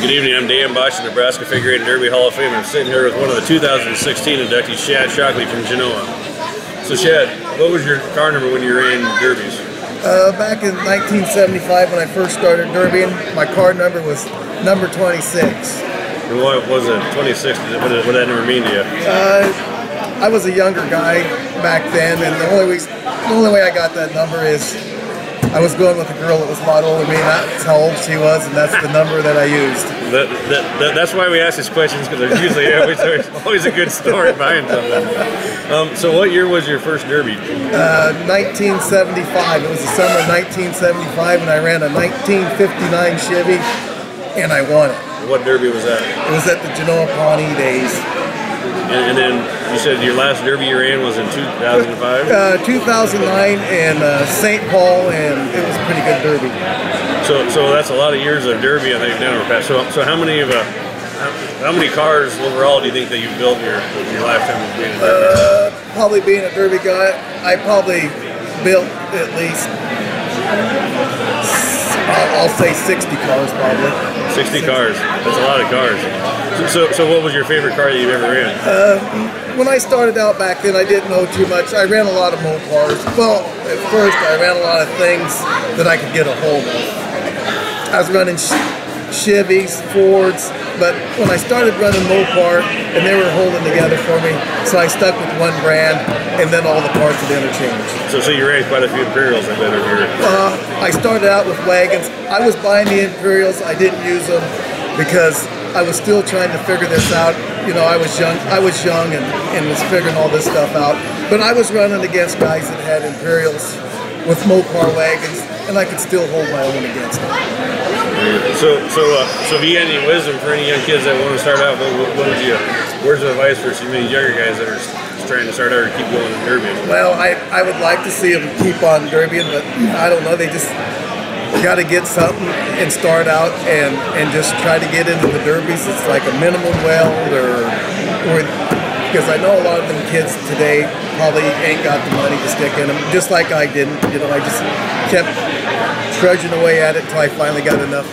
Good evening, I'm Dan Botsch, the Nebraska Figure and Derby Hall of Fame. I'm sitting here with one of the 2016 inductees, Shad Shockley from Genoa. So Shad, what was your car number when you ran derbies? Back in 1975 when I first started derbying, my car number was number 26. And what was it, 26? What did that number mean to you? I was a younger guy back then, and the only way I got that number is I was going with a girl that was a lot older than me, and that's how old she was, and that's the number that I used. That's why we ask these questions, because there's usually always a good story behind something. So what year was your first derby? 1975. It was the summer of 1975, and I ran a 1959 Chevy, and I won it. What derby was that? It was at the Genoa Pawnee days. And then you said your last derby you ran was in 2005? 2009 in St. Paul, and it was a pretty good derby. So that's a lot of years of derby, I think, down over past. So how many cars overall do you think that you've built in your lifetime of being a derby? Probably being a derby guy, I probably built at least, I'll say 60 cars probably. 60 cars. That's a lot of cars. So what was your favorite car that you've ever ran? When I started out back then, I didn't know too much. I ran a lot of Mopars. Well, at first I ran a lot of things that I could get a hold of. I was running Chevys, Fords, but when I started running Mopar, and they were holding together for me, so I stuck with one brand, and then all the parts would interchange. So you ran quite a few Imperials, I bet, over here. I started out with wagons. I was buying the Imperials. I didn't use them because I was still trying to figure this out. You know, I was young and was figuring all this stuff out. But I was running against guys that had Imperials with Mopar wagons, and I could still hold my own against them. So if you had any wisdom for any young kids that want to start out, where's the advice for some of these younger guys that are trying to start out or keep going in derbying? Well, I would like to see them keep on derbying, but I don't know. They just got to get something and start out and just try to get into the derbies. It's like a minimum weld or because I know a lot of them kids today probably ain't got the money to stick in them, just like I didn't. You know, I just kept trudging away at it until I finally got enough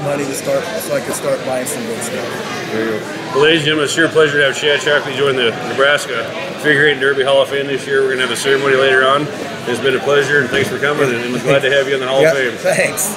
money to start, so I could start buying some good stuff. There you go. Well, ladies and gentlemen, it's a sheer pleasure to have Shad Shockley join the Nebraska Figure 8 and Derby Hall of Fame this year. We're going to have a ceremony later on. It's been a pleasure, and thanks for coming, and we're glad to have you in the Hall of Fame. Thanks.